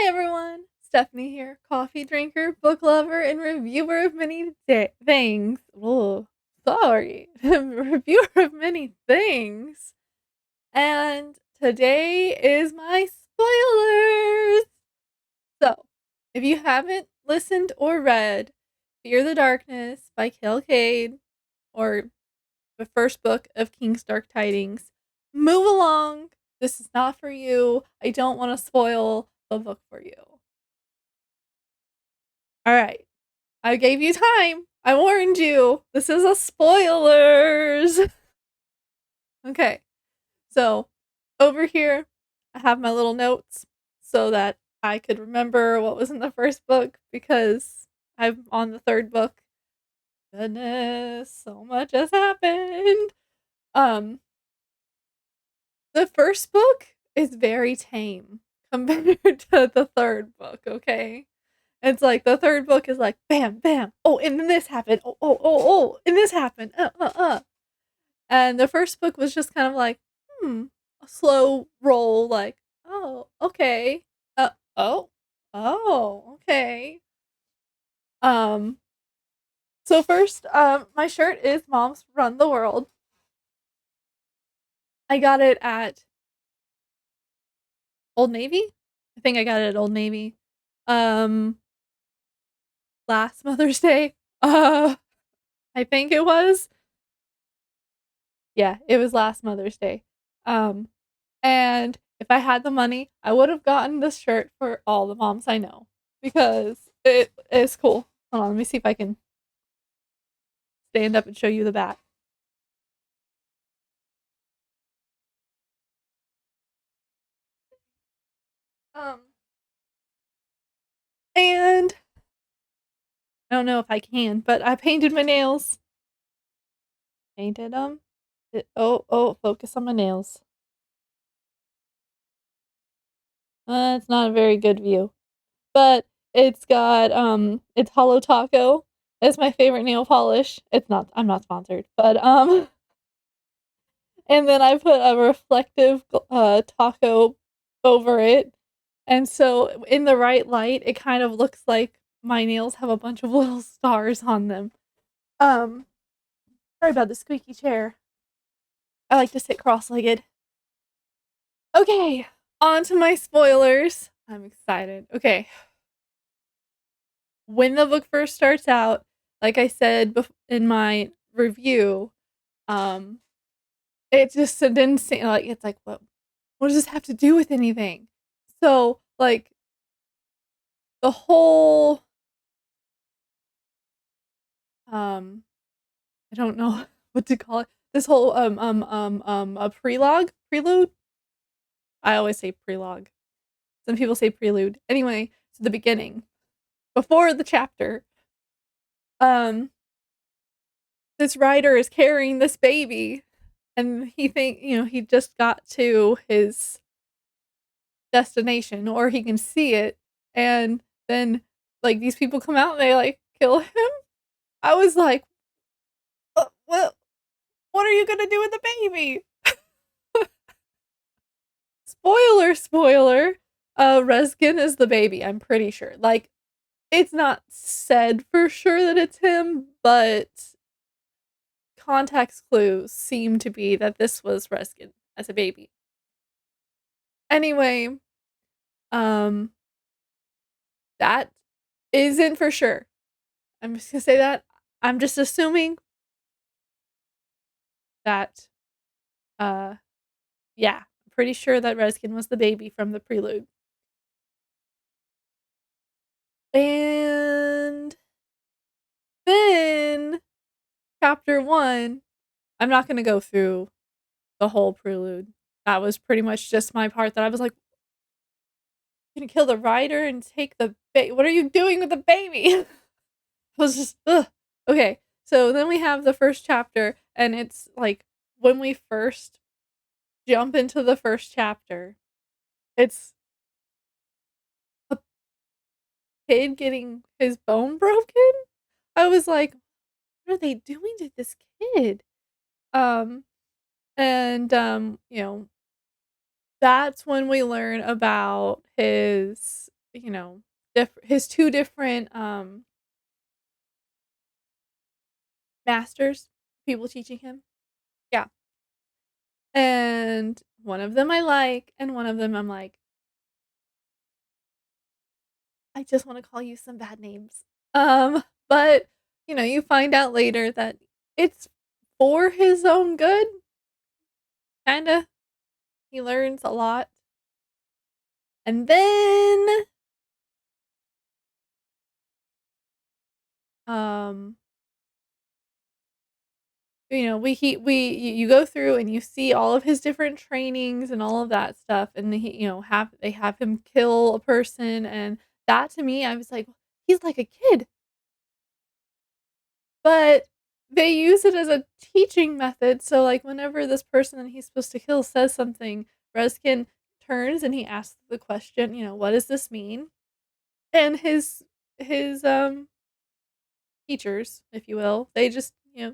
Hi everyone, Stephanie here, coffee drinker, book lover, and reviewer of many things. Oh, sorry, reviewer of many things. And today is my spoilers. So, if you haven't listened or read Fear the Darkness by Kel Kade, or the first book of King's Dark Tidings, move along. This is not for you. I don't want to spoil the book for you. All right. I gave you time. I warned you. This is a spoilers. Okay. So, over here, I have my little notes so that I could remember what was in the first book because I'm on the third book. Goodness, so much has happened. Um, the first book is very tame compared to the third book, okay? It's like the third book is like bam, bam. Oh, and then this happened. And this happened. And the first book was just kind of like, a slow roll. Like, oh, okay. Uh, oh, okay. Um. So first, my shirt is Mom's Run the World. I got it at Old Navy. I think I got it at Old Navy. Um, last Mother's Day. I think it was. Yeah, it was last Mother's Day. Um, and if I had the money, I would have gotten this shirt for all the moms I know because it is cool. Hold on, let me see if I can stand up and show you the back. Um, and I don't know if I can, but I painted my nails. Painted them. Focus on my nails. It's not a very good view, but it's got it's Hollow Taco. It's my favorite nail polish. It's not. I'm not sponsored, but and then I put a reflective taco over it. And so in the right light, it kind of looks like my nails have a bunch of little stars on them. Um, Sorry about the squeaky chair. I like to sit cross-legged. Okay, on to my spoilers. I'm excited. Okay. When the book first starts out, like I said in my review, um, it just didn't seem like it's like what does this have to do with anything? So, like, the whole, um, I don't know what to call it. This whole, a prelude? I always say prelogue. Some people say prelude. Anyway, so the beginning, before the chapter, um, this writer is carrying this baby, and he just got to his destination, or he can see it, and then, like, these people come out and they, like, kill him. I was like, What what are you gonna do with the baby?" Spoiler, Reskin is the baby, I'm pretty sure. Like, it's not said for sure that it's him, but context clues seem to be that this was Reskin as a baby. Anyway, um, that isn't for sure. I'm just gonna say that. I'm just assuming that, uh, yeah, I'm pretty sure that Reskin was the baby from the prelude. And then chapter 1, I'm not gonna go through the whole prelude. That was pretty much just my part that I was like, "You're gonna kill the writer and take the what are you doing with the baby?" I was just, ugh. Okay, so then we have the first chapter, and it's like when we first jump into the first chapter, it's a kid getting his bone broken. I was like, "What are they doing to this kid?" Um, and that's when we learn about his two different masters, people teaching him. Yeah. And one of them I like, and one of them I'm like, I just want to call you some bad names. But you find out later that it's for his own good, kinda. He learns a lot. And then um you go through and you see all of his different trainings and all of that stuff, and they have him kill a person, and that to me I was like, he's like a kid, but they use it as a teaching method. So like whenever this person that he's supposed to kill says something, Reskin turns and he asks the question, what does this mean? And his teachers, if you will, they just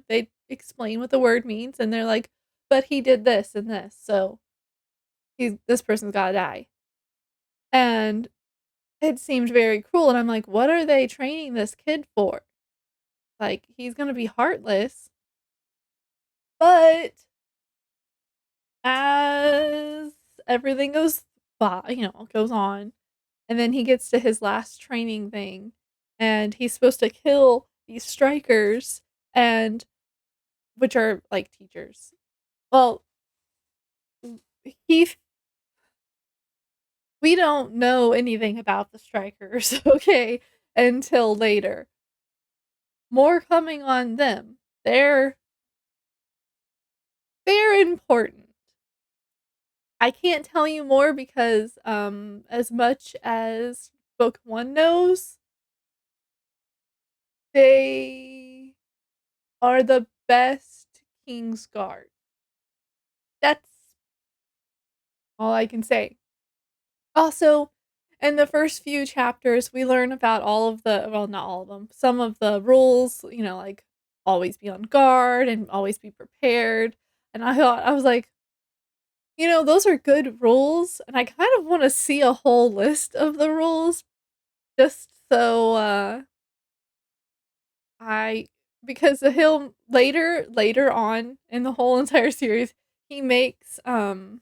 they explain what the word means, and they're like, but he did this and this, so this person's gotta die. And it seemed very cruel, and I'm like, what are they training this kid for? Like, he's gonna be heartless. But as everything goes on, and then he gets to his last training thing, and he's supposed to kill these strikers, and which are like teachers. Well, he we don't know anything about the strikers, okay, until later. More coming on them. They're important. I can't tell you more because as much as book 1 knows, they are the best King's Guard. That's all I can say. Also, in the first few chapters, we learn about all of not all of them, some of the rules, like always be on guard and always be prepared. And I was like, those are good rules. And I kind of want to see a whole list of the rules just so, I, because he'll later on in the whole entire series, he makes, he'll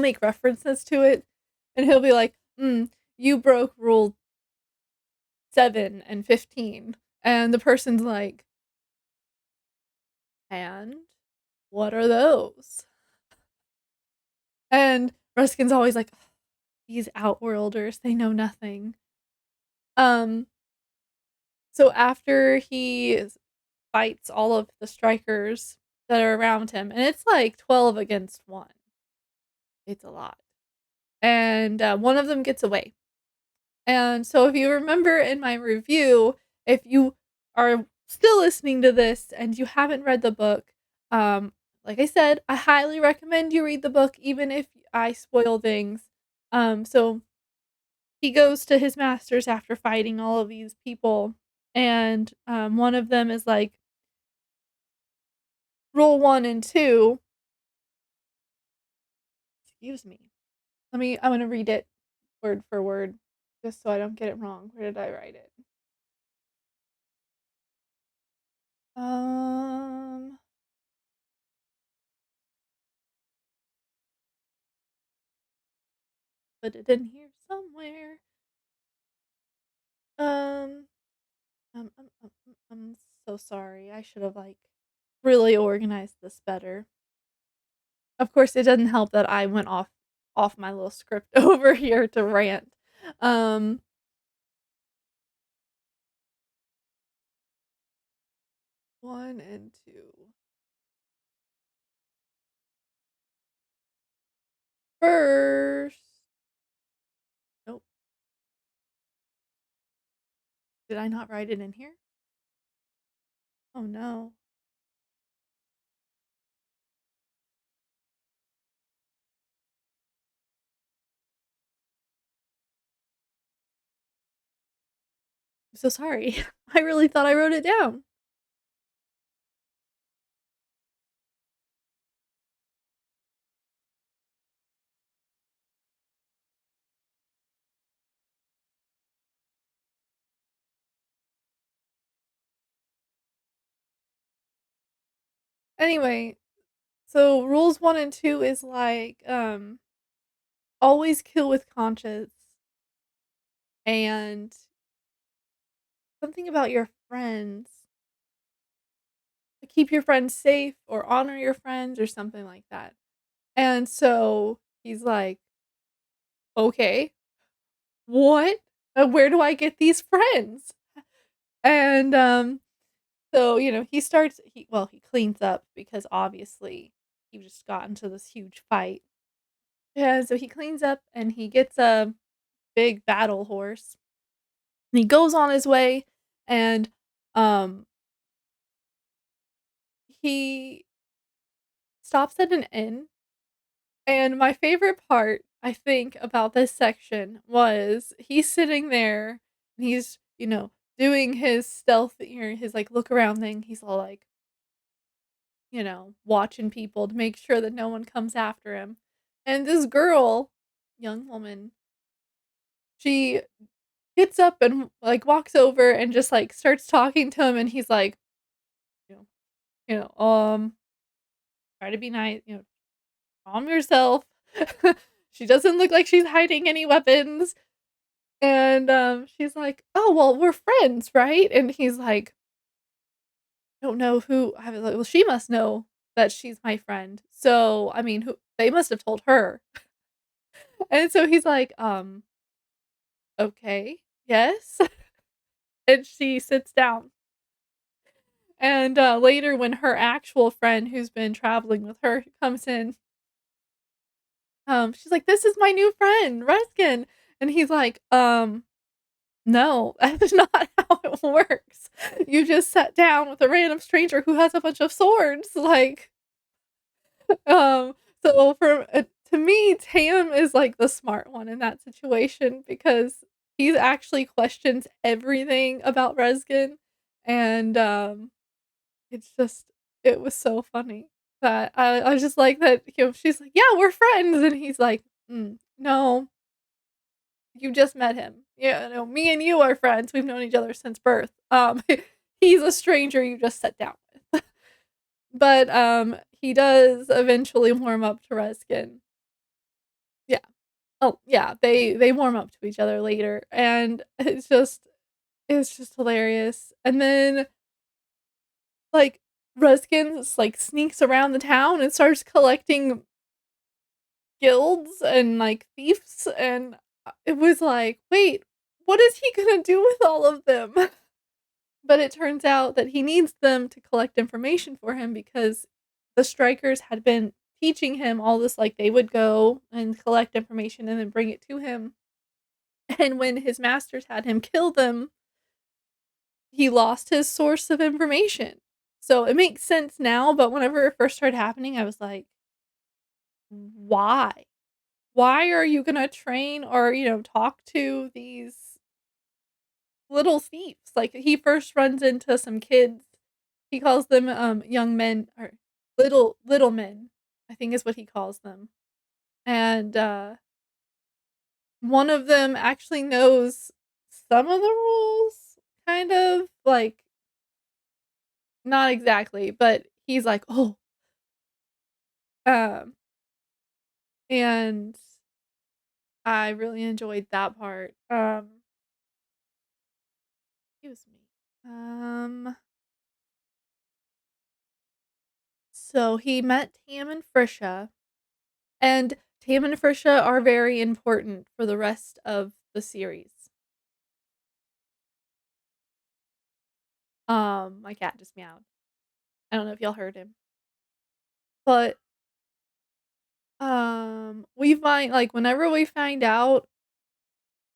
make references to it, and he'll be like, you broke rule 7 and 15. And the person's like, and what are those? And Ruskin's always like, these outworlders, they know nothing. Um, so after he fights all of the strikers that are around him, and it's like 12 against 1. It's a lot. And one of them gets away. And so if you remember in my review, if you are still listening to this and you haven't read the book, like I said, I highly recommend you read the book, even if I spoil things. So he goes to his masters after fighting all of these people, and one of them is like, rule 1 and 2. Excuse me. I'm gonna read it word for word, just so I don't get it wrong. Where did I write it? Um, Put it in here somewhere. Um, I'm so sorry. I should have like really organized this better. Of course, it doesn't help that I went off my little script over here to rant. Um, 1 and 2. First, nope. Did I not write it in here? Oh no. I'm so sorry. I really thought I wrote it down. Anyway, so rules 1 and 2 is, always kill with conscience, and something about your friends, to keep your friends safe or honor your friends or something like that. And so he's like, "Okay, what? Where do I get these friends?" And, so, he cleans up because obviously he just got into this huge fight. And so he cleans up and he gets a big battle horse, and he goes on his way, and, um, he stops at an inn. And my favorite part, I think, about this section was he's sitting there and he's, doing his stealth his like look around thing. He's all like, watching people to make sure that no one comes after him. And this girl, young woman, she gets up and like walks over and just like starts talking to him, and he's like, you know, try to be nice, calm yourself. She doesn't look like she's hiding any weapons. And, she's like, "Oh, well, we're friends, right?" And he's like, "Don't know who." I was like, "Well, she must know that she's my friend. So, I mean, who they must have told her." And so he's like, "Okay, yes." And she sits down. And, later when her actual friend who's been traveling with her comes in, she's like, "This is my new friend, Ruskin." And he's like, no, that's not how it works. You just sat down with a random stranger who has a bunch of swords, um, so to me, Tam is, like, the smart one in that situation because he actually questions everything about Reskin, and, it's just it was so funny that I just like that, she's like, "Yeah, we're friends," and he's like, no, you just met him. Yeah, no, me and you are friends. We've known each other since birth. He's a stranger you just sat down with." But, he does eventually warm up to Reskin. Yeah. Oh, yeah, they warm up to each other later, and it's just hilarious. And then, like, Reskin like, sneaks around the town and starts collecting guilds and, like, thieves, and, it was like, "Wait, what is he gonna do with all of them?" But it turns out that he needs them to collect information for him because the strikers had been teaching him all this, like, they would go and collect information and then bring it to him, and when his masters had him kill them, he lost his source of information. So it makes sense now, but whenever it first started happening, I was like, "Why? Why are you gonna train or, talk to these little thieves?" Like, he first runs into some kids. He calls them, young men or little men, I think is what he calls them. And, one of them actually knows some of the rules, kind of, like, not exactly, but he's like, "Oh," um, and I really enjoyed that part. Excuse me. So he met Tam and Frisha, and Tam and Frisha are very important for the rest of the series. My cat just meowed. I don't know if y'all heard him. But, we find like, whenever we find out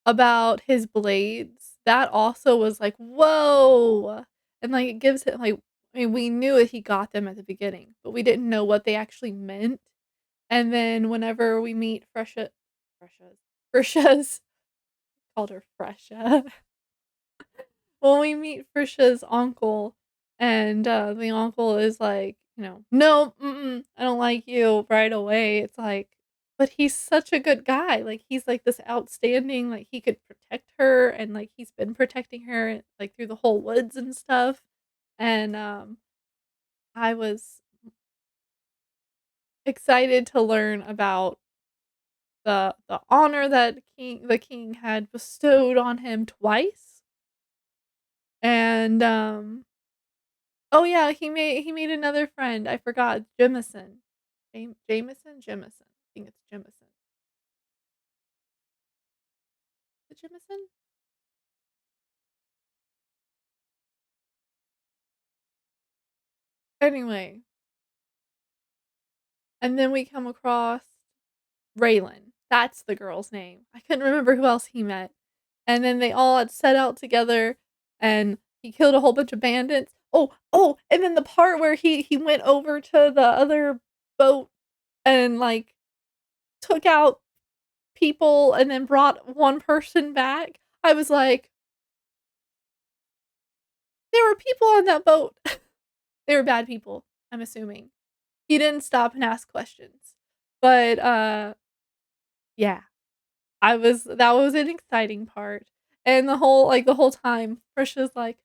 about his blades, that also was like, "Whoa!" And, like, it gives it like I mean, we knew that he got them at the beginning, but we didn't know what they actually meant. And then whenever we meet Fresha's called her Fresha. When we meet Frisha's uncle, and, the uncle is like, "No, mm-mm, I don't like you," right away, it's like but he's such a good guy, like, he's, like, this outstanding like, he could protect her, and, like, he's been protecting her, like, through the whole woods and stuff, and, I was excited to learn about the honor that the king had bestowed on him twice, and, oh, yeah, he made another friend, I forgot, Jemison. Jameson? Jemison. I think it's Jemison. Is it Jemison? Anyway, and then we come across Raylan. That's the girl's name. I couldn't remember who else he met. And then they all had set out together and he killed a whole bunch of bandits. Oh, and then the part where he went over to the other boat and like took out people and then brought one person back. I was like, there were people on that boat. They were bad people, I'm assuming. He didn't stop and ask questions. But yeah, that was an exciting part. And the whole time, Trisha's like,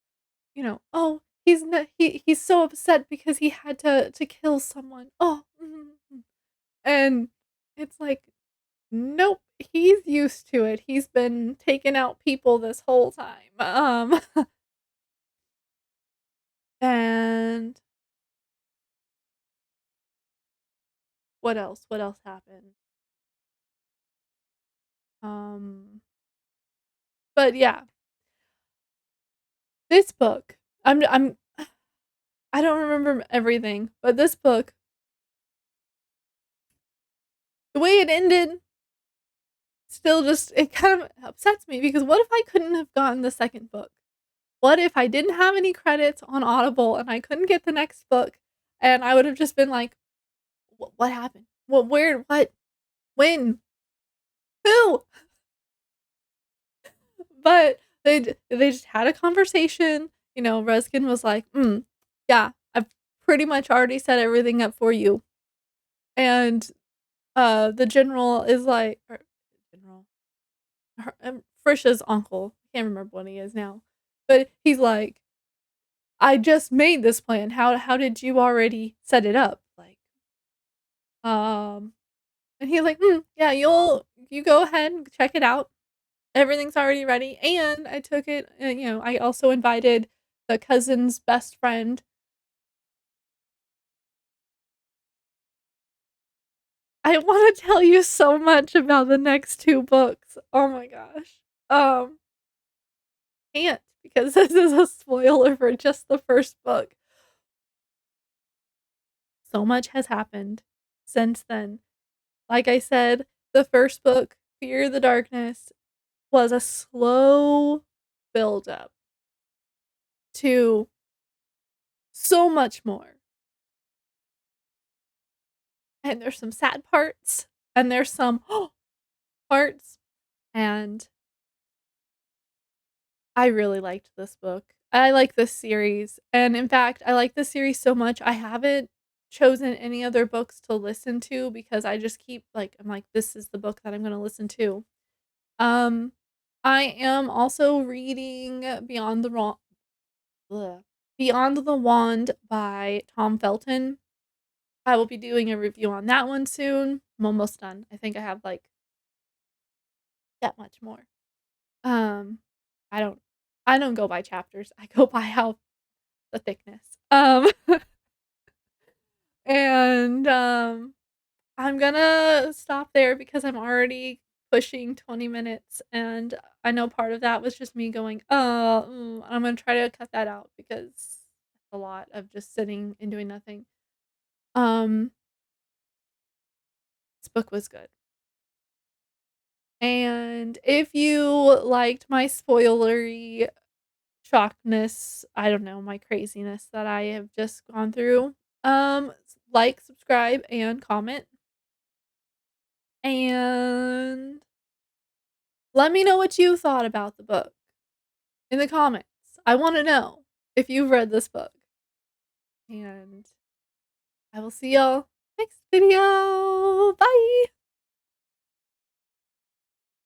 "Oh, he's so upset because he had to kill someone. Oh." And it's like, "Nope, he's used to it. He's been taking out people this whole time." And what else? What else happened? Um, but yeah, this book, I'm I don't remember everything, but this book, the way it ended still just it kind of upsets me because what if I couldn't have gotten the second book? What if I didn't have any credits on Audible and I couldn't get the next book and I would have just been like, What happened? What, where, what, when, who?" But they just had a conversation. Reskin was like, yeah, I've pretty much already set everything up for you. And the general is like, or general, Frisha's uncle. I can't remember what he is now, but he's like, "I just made this plan. How did you already set it up?" Like, um, and he's like, yeah, you go ahead and check it out. Everything's already ready, and I took it. I also invited the cousin's best friend. I want to tell you so much about the next two books. Oh my gosh. Um, can't because this is a spoiler for just the first book. So much has happened since then. Like I said, the first book, Fear the Darkness, was a slow build up to so much more. And there's some sad parts, and there's some parts, and I really liked this book. I like this series, and in fact, I like this series so much, I haven't chosen any other books to listen to because I just keep like I'm like, "This is the book that I'm gonna listen to." Um, I am also reading Beyond the Wand by Tom Felton. I will be doing a review on that one soon. I'm almost done. I think I have, like, that much more. Um, I don't I don't go by chapters. I go by how the thickness. And, I'm gonna stop there because I'm already pushing 20 minutes, and I know part of that was just me going, I'm gonna try to cut that out because it's a lot of just sitting and doing nothing. Um, this book was good. And if you liked my spoilery shockness, I don't know, my craziness that I have just gone through, like, subscribe, and comment. And let me know what you thought about the book in the comments. I want to know if you've read this book. And I will see y'all next video. Bye.